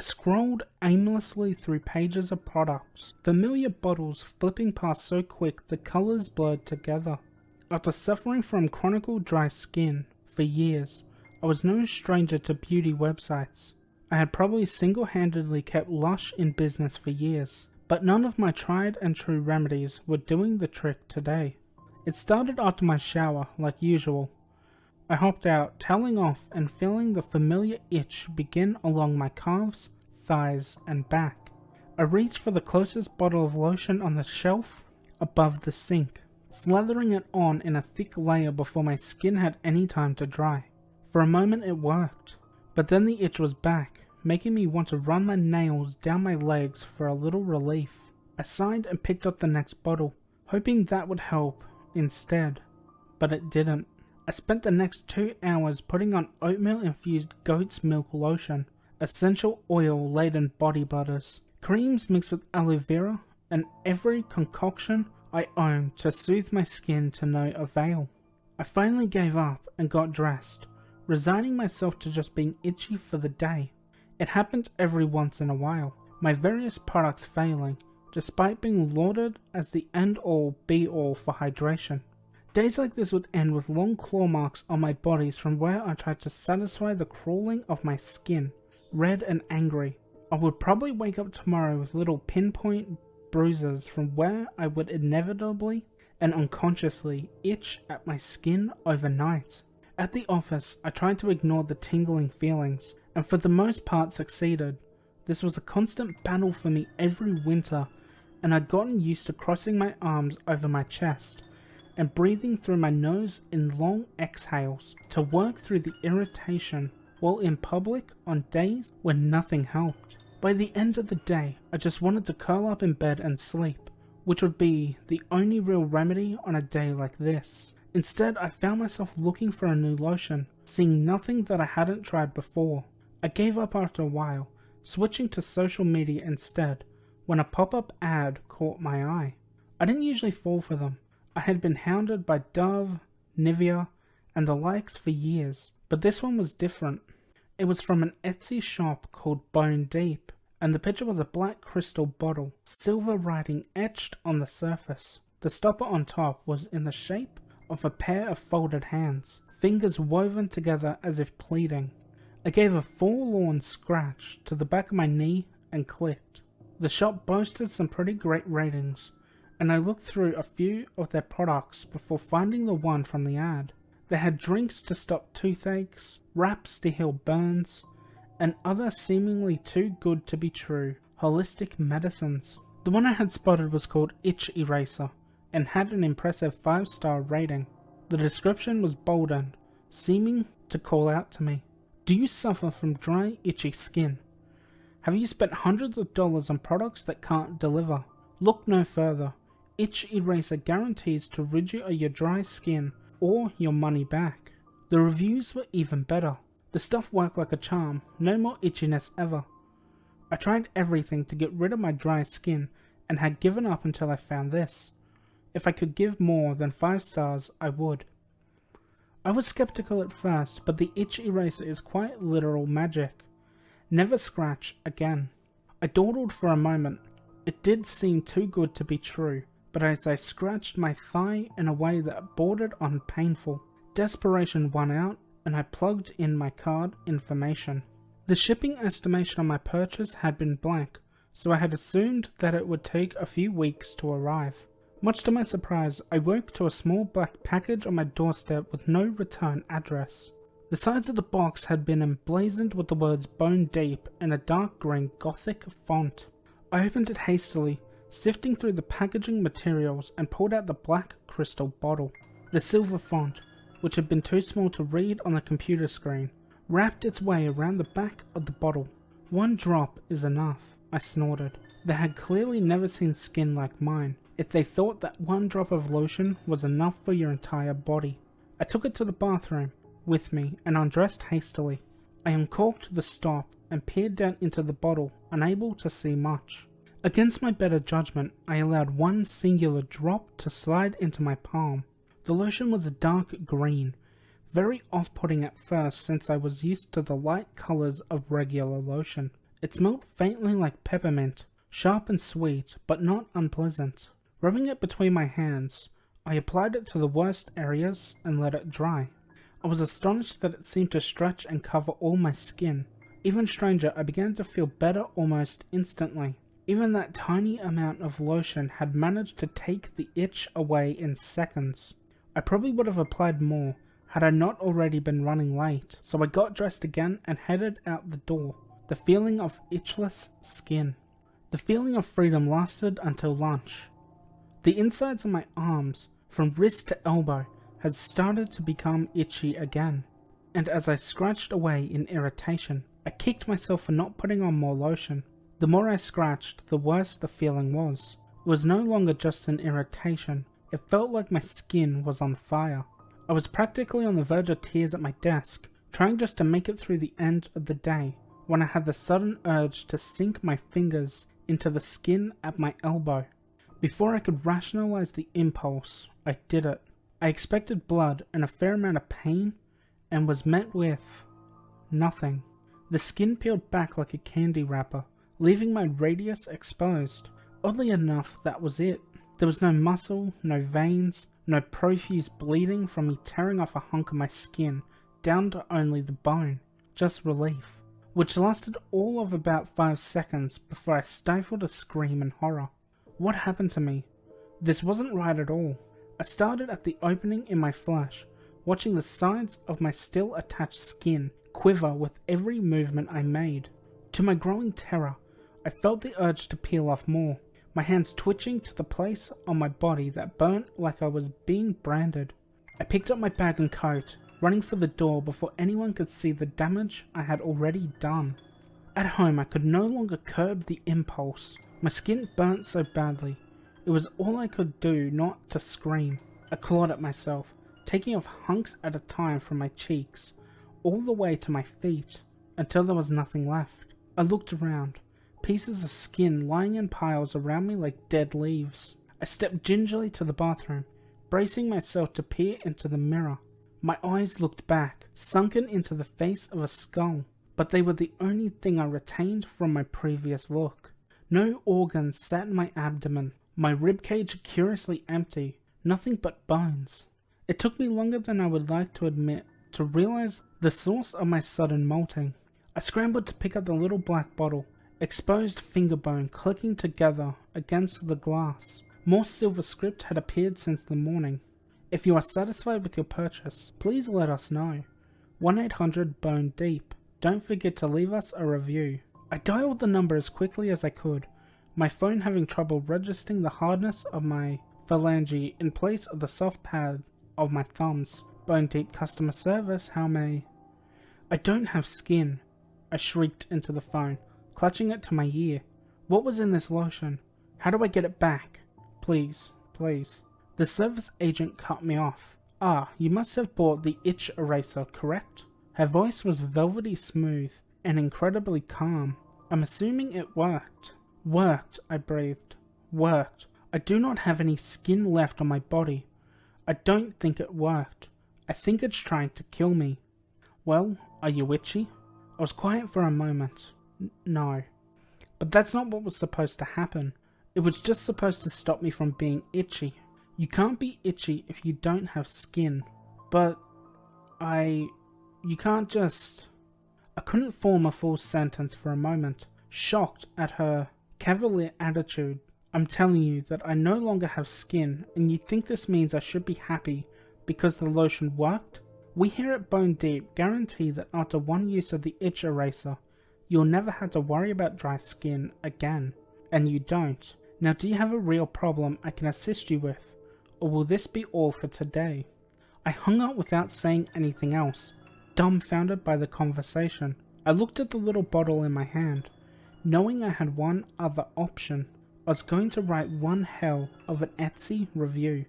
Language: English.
I scrolled aimlessly through pages of products, familiar bottles flipping past so quick the colours blurred together. After suffering from chronic dry skin for years, I was no stranger to beauty websites. I had probably single-handedly kept Lush in business for years, but none of my tried and true remedies were doing the trick today. It started after my shower, like usual. I hopped out, toweling off and feeling the familiar itch begin along my calves, thighs and back. I reached for the closest bottle of lotion on the shelf above the sink, slathering it on in a thick layer before my skin had any time to dry. For a moment it worked, but then the itch was back, making me want to run my nails down my legs for a little relief. I sighed and picked up the next bottle, hoping that would help instead, but it didn't. I spent the next 2 hours putting on oatmeal-infused goat's milk lotion, essential oil-laden body butters, creams mixed with aloe vera, and every concoction I owned to soothe my skin to no avail. I finally gave up and got dressed, resigning myself to just being itchy for the day. It happened every once in a while, my various products failing, despite being lauded as the end-all be-all for hydration. Days like this would end with long claw marks on my bodies from where I tried to satisfy the crawling of my skin, red and angry. I would probably wake up tomorrow with little pinpoint bruises from where I would inevitably and unconsciously itch at my skin overnight. At the office, I tried to ignore the tingling feelings, and for the most part succeeded. This was a constant battle for me every winter, and I'd gotten used to crossing my arms over my chest and breathing through my nose in long exhales to work through the irritation while in public on days when nothing helped. By the end of the day, I just wanted to curl up in bed and sleep, which would be the only real remedy on a day like this. Instead, I found myself looking for a new lotion, seeing nothing that I hadn't tried before. I gave up after a while, switching to social media instead, when a pop-up ad caught my eye. I didn't usually fall for them. I had been hounded by Dove, Nivea, and the likes for years, but this one was different. It was from an Etsy shop called Bone Deep, and the picture was a black crystal bottle, silver writing etched on the surface. The stopper on top was in the shape of a pair of folded hands, fingers woven together as if pleading. I gave a forlorn scratch to the back of my knee and clicked. The shop boasted some pretty great ratings, and I looked through a few of their products before finding the one from the ad. They had drinks to stop toothaches, wraps to heal burns, and other seemingly too good to be true holistic medicines. The one I had spotted was called Itch Eraser, and had an impressive 5-star rating. The description was boldened, seeming to call out to me. Do you suffer from dry, itchy skin? Have you spent hundreds of dollars on products that can't deliver? Look no further. Itch Eraser guarantees to rid you of your dry skin or your money back. The reviews were even better. The stuff worked like a charm, no more itchiness ever. I tried everything to get rid of my dry skin and had given up until I found this. If I could give more than 5 stars, I would. I was skeptical at first, but the Itch Eraser is quite literal magic. Never scratch again. I dawdled for a moment. It did seem too good to be true, but as I scratched my thigh in a way that bordered on painful, desperation won out, and I plugged in my card information. The shipping estimation on my purchase had been blank, so I had assumed that it would take a few weeks to arrive. Much to my surprise, I woke to a small black package on my doorstep with no return address. The sides of the box had been emblazoned with the words Bone Deep in a dark green gothic font. I opened it hastily, sifting through the packaging materials, and pulled out the black crystal bottle. The silver font, which had been too small to read on the computer screen, wrapped its way around the back of the bottle. 1 drop is enough, I snorted. They had clearly never seen skin like mine, if they thought that 1 drop of lotion was enough for your entire body. I took it to the bathroom with me and undressed hastily. I uncorked the stop and peered down into the bottle, unable to see much. Against my better judgment, I allowed 1 singular drop to slide into my palm. The lotion was dark green, very off-putting at first since I was used to the light colours of regular lotion. It smelled faintly like peppermint, sharp and sweet, but not unpleasant. Rubbing it between my hands, I applied it to the worst areas and let it dry. I was astonished that it seemed to stretch and cover all my skin. Even stranger, I began to feel better almost instantly. Even that tiny amount of lotion had managed to take the itch away in seconds. I probably would have applied more had I not already been running late, so I got dressed again and headed out the door. The feeling of itchless skin. The feeling of freedom lasted until lunch. The insides of my arms, from wrist to elbow, had started to become itchy again, and as I scratched away in irritation, I kicked myself for not putting on more lotion. The more I scratched, the worse the feeling was. It was no longer just an irritation, it felt like my skin was on fire. I was practically on the verge of tears at my desk, trying just to make it through the end of the day, when I had the sudden urge to sink my fingers into the skin at my elbow. Before I could rationalize the impulse, I did it. I expected blood and a fair amount of pain, and was met with nothing. The skin peeled back like a candy wrapper, leaving my radius exposed. Oddly enough, that was it. There was no muscle, no veins, no profuse bleeding from me tearing off a hunk of my skin, down to only the bone. Just relief, which lasted all of about 5 seconds before I stifled a scream in horror. What happened to me? This wasn't right at all. I started at the opening in my flesh, watching the sides of my still attached skin quiver with every movement I made. To my growing terror, I felt the urge to peel off more, my hands twitching to the place on my body that burnt like I was being branded. I picked up my bag and coat, running for the door before anyone could see the damage I had already done. At home, I could no longer curb the impulse. My skin burnt so badly. It was all I could do not to scream. I clawed at myself, taking off hunks at a time from my cheeks, all the way to my feet, until there was nothing left. I looked around, pieces of skin lying in piles around me like dead leaves. I stepped gingerly to the bathroom, bracing myself to peer into the mirror. My eyes looked back, sunken into the face of a skull, but they were the only thing I retained from my previous look. No organs sat in my abdomen, my ribcage curiously empty, nothing but bones. It took me longer than I would like to admit to realize the source of my sudden molting. I scrambled to pick up the little black bottle, exposed finger bone clicking together against the glass. More silver script had appeared since the morning. If you are satisfied with your purchase, please let us know. 1-800-BONE-DEEP. Don't forget to leave us a review. I dialed the number as quickly as I could, my phone having trouble registering the hardness of my phalange in place of the soft pad of my thumbs. Bone Deep customer service, how may... I don't have skin, I shrieked into the phone, clutching it to my ear. What was in this lotion? How do I get it back? Please, please. The service agent cut me off. Ah, you must have bought the itch eraser, correct? Her voice was velvety smooth and incredibly calm. I'm assuming it worked. Worked, I breathed. Worked. I do not have any skin left on my body. I don't think it worked. I think it's trying to kill me. Well, are you itchy? I was quiet for a moment. No. But that's not what was supposed to happen. It was just supposed to stop me from being itchy. You can't be itchy if you don't have skin. But... You can't just... I couldn't form a full sentence for a moment, shocked at her cavalier attitude. I'm telling you that I no longer have skin, and you think this means I should be happy because the lotion worked? We here at Bone Deep guarantee that after one use of the itch eraser, you'll never have to worry about dry skin again. And you don't. Now, do you have a real problem I can assist you with? Or will this be all for today? I hung up without saying anything else, dumbfounded by the conversation. I looked at the little bottle in my hand, knowing I had one other option. I was going to write one hell of an Etsy review.